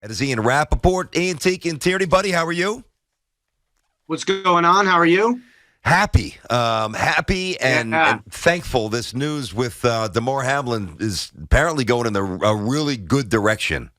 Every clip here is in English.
That is Ian Rapoport, Ian, Tiki, and Tierney. Buddy, how are you? What's going on? How are you? Happy. Happy and, Yeah. and thankful. This news with Damar Hamlin is apparently going in a really good direction.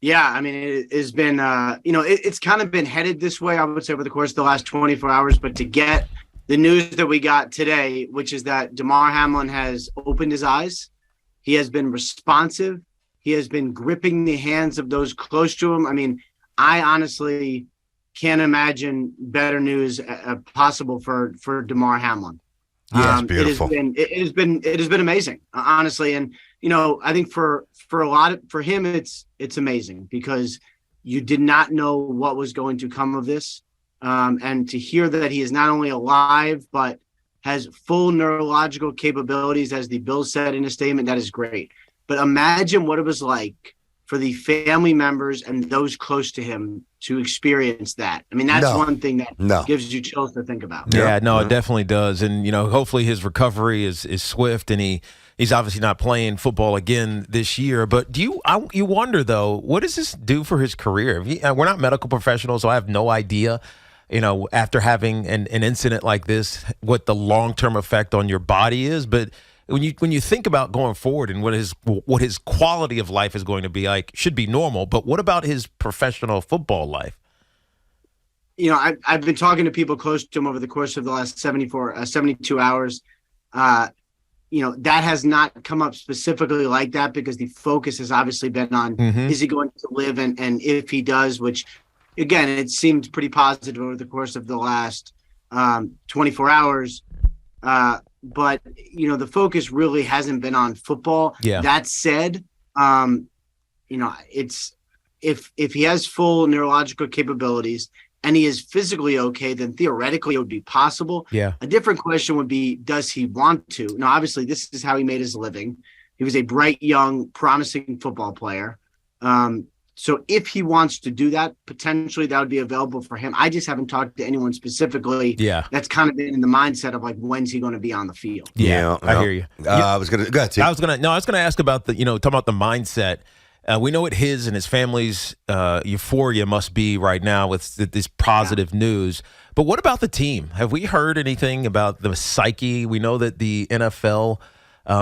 Yeah, I mean, it has been, it's kind of been headed this way, I would say, over the course of the last 24 hours. But to get the news that we got today, which is that Damar Hamlin has opened his eyes, he has been responsive, he has been gripping the hands of those close to him. I mean, I honestly can't imagine better news possible for Damar Hamlin. Yeah, it's beautiful. It has been amazing, honestly. And I think for him, it's amazing because you did not know what was going to come of this, and to hear that he is not only alive but has full neurological capabilities, as the Bills said in a statement, that is great. But imagine what it was like for the family members and those close to him to experience that. I mean, that's one thing that gives you chills to think about. Yeah, no, it definitely does. And, hopefully his recovery is swift, and he's obviously not playing football again this year. But you wonder, though, what does this do for his career? We're not medical professionals, so I have no idea, after having an incident like this, what the long-term effect on your body is. But when you think about going forward and what his quality of life is going to be like, should be normal. But what about his professional football life? I've been talking to people close to him over the course of the last 72 hours. That has not come up specifically like that because the focus has obviously been on is he going to live, and if he does, which again, it seemed pretty positive over the course of the last 24 hours. But the focus really hasn't been on football. Yeah. That said, it's if he has full neurological capabilities and he is physically okay, then theoretically it would be possible. Yeah. A different question would be, does he want to? Now, obviously, this is how he made his living. He was a bright, young, promising football player. So if he wants to do that, potentially that would be available for him. I just haven't talked to anyone specifically. Yeah. That's kind of been in the mindset of like, when's he going to be on the field? Yeah, I hear you. I was going to go ahead, Tim. I was going to ask about talking about the mindset. We know what his and his family's euphoria must be right now with this positive news. But what about the team? Have we heard anything about the psyche? We know that the NFL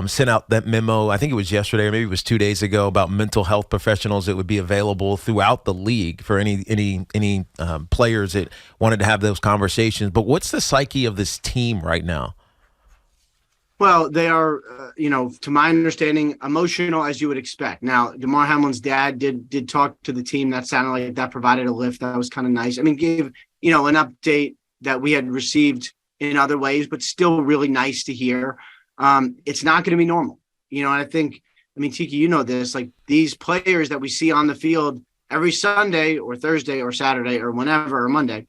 sent out that memo, I think it was yesterday or maybe it was 2 days ago, about mental health professionals that would be available throughout the league for any players that wanted to have those conversations. But what's the psyche of this team right now? Well, they are, to my understanding, emotional as you would expect. Now, Damar Hamlin's dad did talk to the team. That sounded like that provided a lift. That was kind of nice. I mean, gave, an update that we had received in other ways, but still really nice to hear. It's not going to be normal. And I think, Tiki, this, like these players that we see on the field every Sunday or Thursday or Saturday or whenever or Monday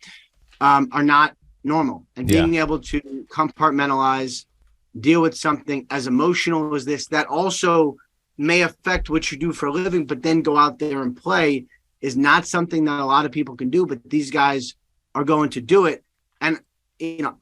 are not normal. And being able to compartmentalize, deal with something as emotional as this, that also may affect what you do for a living, but then go out there and play is not something that a lot of people can do, but these guys are going to do it. And,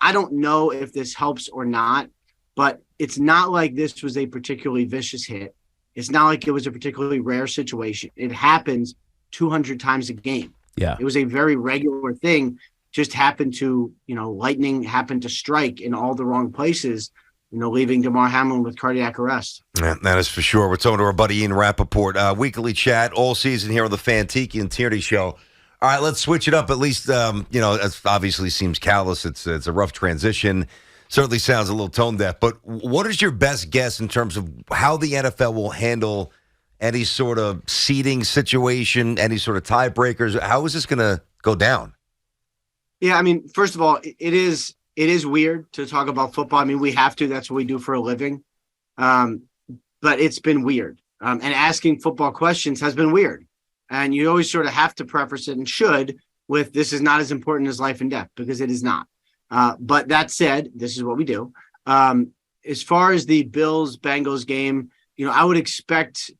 I don't know if this helps or not, but it's not like this was a particularly vicious hit. It's not like it was a particularly rare situation. It happens 200 times a game. Yeah. It was a very regular thing, just happened to, lightning happened to strike in all the wrong places, leaving Damar Hamlin with cardiac arrest. Yeah, that is for sure. We're talking to our buddy Ian Rapoport. Weekly chat all season here on the Fan, Tiki, and Tierney show. All right, let's switch it up. At least, it obviously seems callous. It's a rough transition. Certainly sounds a little tone deaf. But what is your best guess in terms of how the NFL will handle any sort of seeding situation, any sort of tiebreakers? How is this going to go down? Yeah, first of all, it is weird to talk about football. We have to. That's what we do for a living. But it's been weird. And asking football questions has been weird. And you always sort of have to preface it, and should, with this is not as important as life and death, because it is not. But that said, this is what we do. As far as the Bills-Bengals game, I would expect,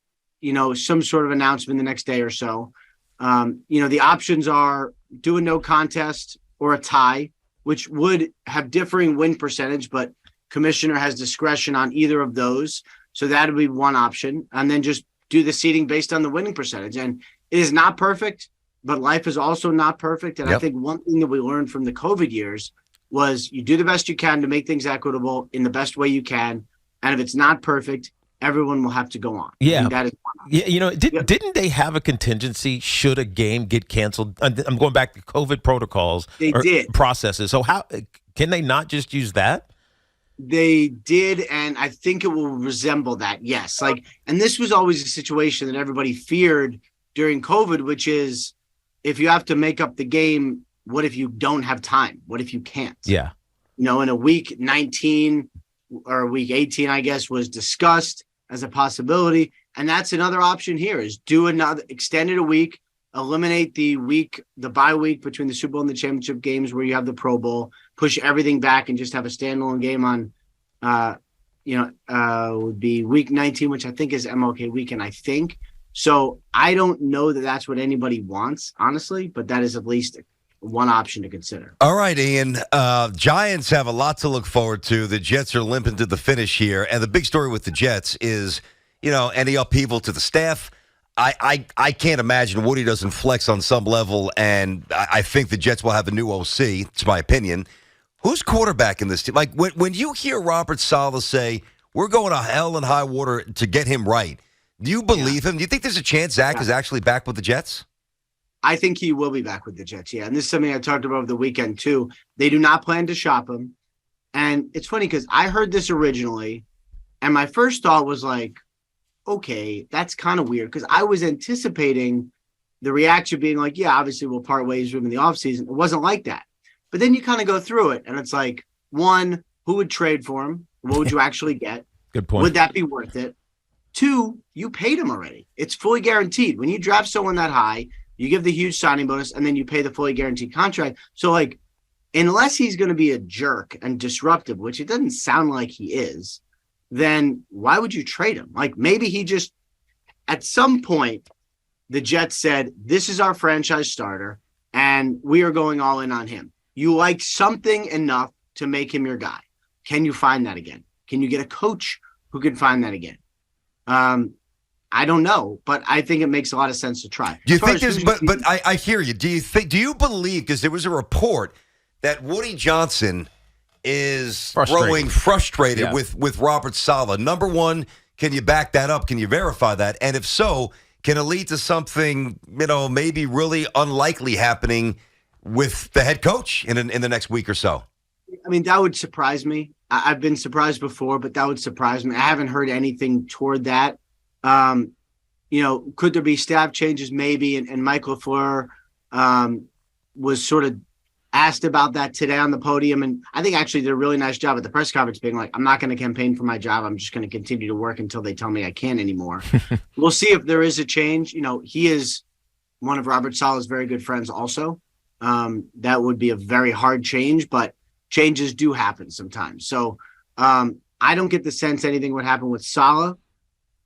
some sort of announcement the next day or so. The options are do a no contest or a tie, which would have differing win percentage, but commissioner has discretion on either of those. So that would be one option. And then just do the seeding based on the winning percentage. And it is not perfect, but life is also not perfect. And I think one thing that we learned from the COVID years was you do the best you can to make things equitable in the best way you can. And if it's not perfect, everyone will have to go on. Yeah. That is didn't they have a contingency should a game get canceled? I'm going back to COVID protocols processes. So how can they not just use that? They did, and I think it will resemble that, yes. And this was always a situation that everybody feared during COVID, which is if you have to make up the game, what if you don't have time? What if you can't? Yeah. In a week 19 or week 18, I guess, was discussed as a possibility. And that's another option here is do another extended a week, eliminate the bye week between the Super Bowl and the championship games where you have the Pro Bowl, push everything back and just have a standalone game on, would be week 19, which I think is MLK weekend, I think. So I don't know that that's what anybody wants, honestly, but that is at least one option to consider. All right, Ian. Giants have a lot to look forward to. The Jets are limping to the finish here. And the big story with the Jets is, any upheaval to the staff. I can't imagine Woody doesn't flex on some level, and I think the Jets will have a new OC. It's my opinion. Who's quarterback in this team? Like, when you hear Robert Saleh say, we're going to hell and high water to get him right, do you believe him? Do you think there's a chance Zach is actually back with the Jets? I think he will be back with the Jets, yeah. And this is something I talked about over the weekend, too. They do not plan to shop him. And it's funny because I heard this originally, and my first thought was like, okay, that's kind of weird, because I was anticipating the reaction being like, yeah, obviously we'll part ways with him in the offseason. It wasn't like that. But then you kind of go through it, and it's like, one, who would trade for him? What would you actually get? Good point. Would that be worth it? Two, you paid him already. It's fully guaranteed. When you draft someone that high, you give the huge signing bonus, and then you pay the fully guaranteed contract. So, unless he's going to be a jerk and disruptive, which it doesn't sound like he is, then why would you trade him? Maybe he just, at some point, the Jets said, this is our franchise starter, and we are going all in on him. You like something enough to make him your guy. Can you find that again? Can you get a coach who can find that again? I don't know, but I think it makes a lot of sense to try. Do you think there's, but I hear you. Do you believe, because there was a report that Woody Johnson is growing frustrated with Robert Saleh? Number one, can you back that up? Can you verify that? And if so, can it lead to something, maybe really unlikely happening with the head coach in the next week or so? I mean, that would surprise me. I've been surprised before, but that would surprise me. I haven't heard anything toward that. Could there be staff changes? Maybe. And Mike LaFleur was sort of asked about that today on the podium. And I think actually did a really nice job at the press conference being like, I'm not going to campaign for my job. I'm just going to continue to work until they tell me I can't anymore. We'll see if there is a change. He is one of Robert Saleh's very good friends also. That would be a very hard change, but changes do happen sometimes. So I don't get the sense anything would happen with Saleh.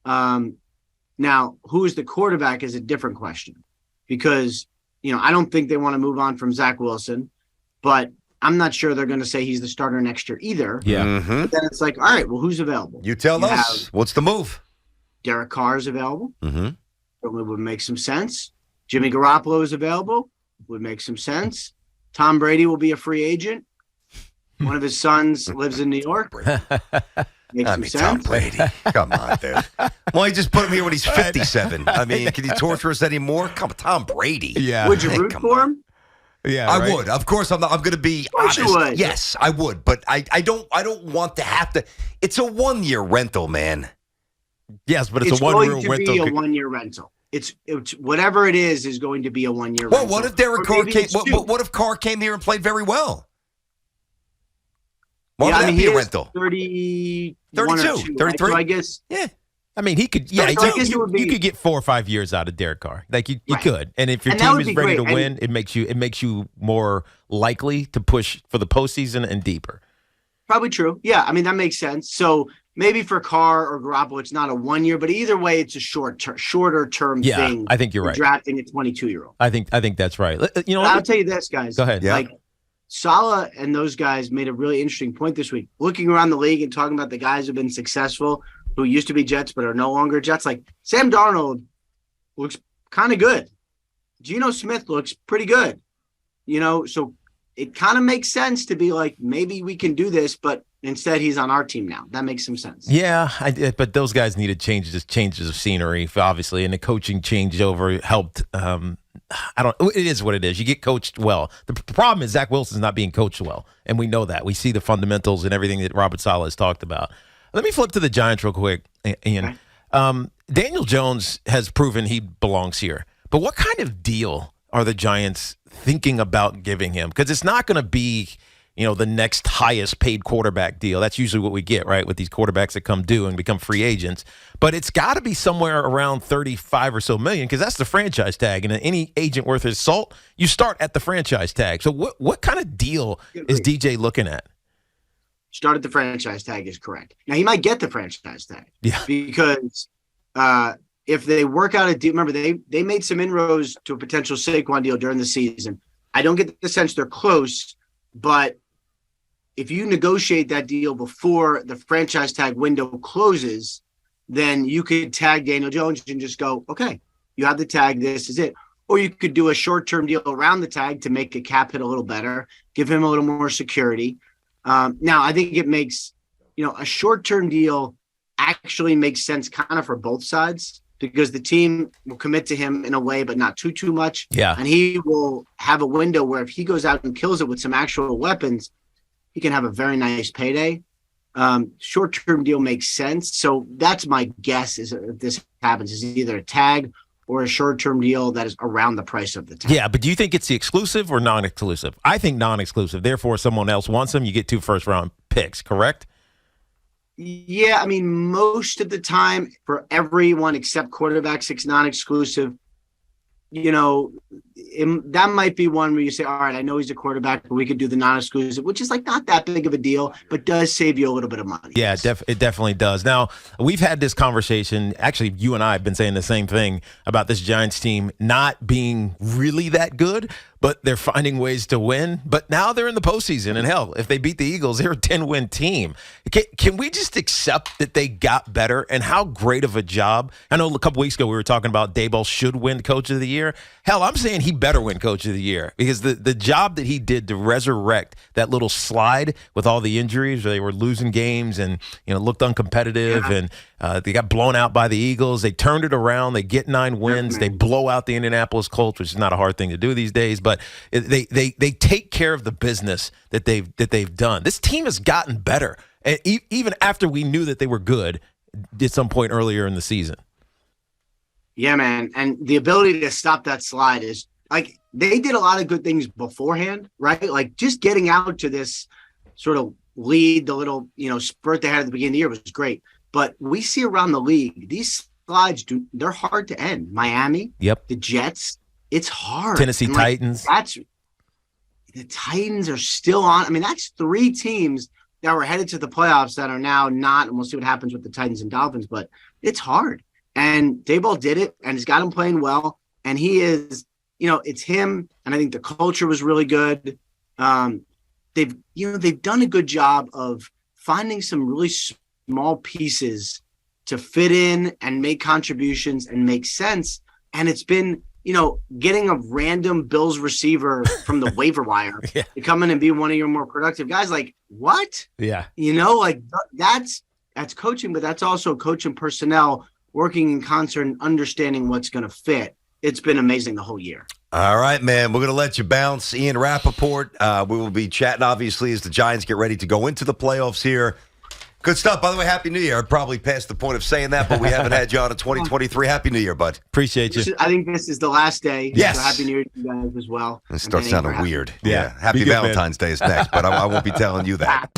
Now, who is the quarterback is a different question, because, I don't think they want to move on from Zach Wilson, but I'm not sure they're going to say he's the starter next year either. Yeah. Mm-hmm. But then it's like, all right, well, who's available? You tell us. What's the move? Derek Carr is available. Mm-hmm. Certainly would make some sense. Jimmy Garoppolo is available. Would make some sense. Tom Brady will be a free agent. One of his sons lives in New York. Makes some sense. Tom Brady. Come on, dude. Why just put him here when he's 57? I mean, can you torture us anymore? Come on, Tom Brady. Yeah. Would you root for him? Yeah, I would. Of course, I'm going to be honest. You would. Yes, I would, but I don't want to have to. It's a 1-year rental, man. Yes, but it's a going one-year to rental. be a 1-year rental. It's whatever it is going to be a 1-year Well, rental. what if Derek Carr came? What What if Carr came here and played very well? Why Yeah, would I that mean, be he a is rental? 32, 32, 33. So I guess. Yeah. I mean, he could. Yeah, So I guess it would be- you could get 4 or 5 years out of Derek Carr. You Right. could, and if your And that team would is be ready great. to win, it makes you more likely to push for the postseason and deeper. Probably true. Yeah, I mean, that makes sense. So maybe for Carr or Garoppolo, it's not a 1 year, but either way, it's a shorter term Yeah, thing. I think you're right. Drafting a 22-year-old. I think that's right. I'll tell you this, guys. Go ahead. Yeah. Saleh and those guys made a really interesting point this week. Looking around the league and talking about the guys who've been successful, who used to be Jets but are no longer Jets. Like Sam Darnold looks kind of good. Geno Smith looks pretty good. So it kind of makes sense to be like, maybe we can do this, but instead he's on our team now. That makes some sense. Yeah, but those guys needed changes of scenery, obviously, and the coaching changeover helped. It is what it is. You get coached well. The problem is Zach Wilson's not being coached well, and we know that. We see the fundamentals and everything that Robert Saleh has talked about. Let me flip to the Giants real quick, Ian. Okay. Daniel Jones has proven he belongs here, but what kind of deal are the Giants thinking about giving him? Because it's not going to be, the next highest paid quarterback deal. That's usually what we get, right, with these quarterbacks that come due and become free agents. But it's got to be somewhere around 35 or so million, because that's the franchise tag. And any agent worth his salt, you start at the franchise tag. So what kind of deal is DJ looking at? Start at the franchise tag is correct. Now, he might get the franchise tag. Yeah. Because if they work out a deal, remember, they made some inroads to a potential Saquon deal during the season. I don't get the sense they're close, but if you negotiate that deal before the franchise tag window closes, then you could tag Daniel Jones and just go, okay, you have the tag, this is it. Or you could do a short-term deal around the tag to make a cap hit a little better, give him a little more security. Now, I think it makes, a short-term deal actually makes sense kind of for both sides, because the team will commit to him in a way, but not too much. Yeah. And he will have a window where if he goes out and kills it with some actual weapons, he can have a very nice payday. Short-term deal makes sense. So that's my guess is if this happens is either a tag or a short-term deal that is around the price of the tag. Yeah, but do you think it's the exclusive or non-exclusive? I think non-exclusive. Therefore, if someone else wants him, you get 2 first-round picks, correct? Yeah, I mean, most of the time for everyone except quarterbacks, it's non-exclusive. That might be one where you say, all right, I know he's a quarterback, but we could do the non-exclusive, which is like not that big of a deal, but does save you a little bit of money. Yeah, it definitely does. Now, we've had this conversation. Actually, you and I have been saying the same thing about this Giants team not being really that good, but they're finding ways to win. But now they're in the postseason, and hell, if they beat the Eagles, they're a 10-win team. Can we just accept that they got better and how great of a job? I know a couple weeks ago we were talking about Daboll should win Coach of the Year. Hell, I'm saying he better win Coach of the Year, because the job that he did to resurrect that little slide with all the injuries, where they were losing games and looked uncompetitive, and they got blown out by the Eagles. They turned it around. They get 9 wins. They blow out the Indianapolis Colts, which is not a hard thing to do these days, but they take care of the business that they've done. This team has gotten better, and even after we knew that they were good at some point earlier in the season. Yeah, man. And the ability to stop that slide is like they did a lot of good things beforehand, right? Like just getting out to this sort of lead, the little, spurt they had at the beginning of the year was great. But we see around the league, these slides, they're hard to end. Miami, yep, the Jets, it's hard. Tennessee Titans. The Titans are still on. I mean, that's 3 teams that were headed to the playoffs that are now not, and we'll see what happens with the Titans and Dolphins, but it's hard. And Daboll did it, and he's got him playing well. And he is, it's him. And I think the culture was really good. They've done a good job of finding some really small pieces to fit in and make contributions and make sense. And it's been, getting a random Bills receiver from the waiver wire to come in and be one of your more productive guys. Like, what? Yeah. That's coaching, but that's also coaching personnel working in concert and understanding what's going to fit. It's been amazing the whole year. All right, man. We're going to let you bounce. Ian Rapoport. We will be chatting, obviously, as the Giants get ready to go into the playoffs here. Good stuff. By the way, Happy New Year. I'm probably past the point of saying that, but we haven't had you on in 2023. Happy New Year, bud. Appreciate you. I think this is the last day. Yes. So Happy New Year to you guys as well. It starts sounding weird. Yeah. Happy Be good, Valentine's Day is next, but I won't be telling you that.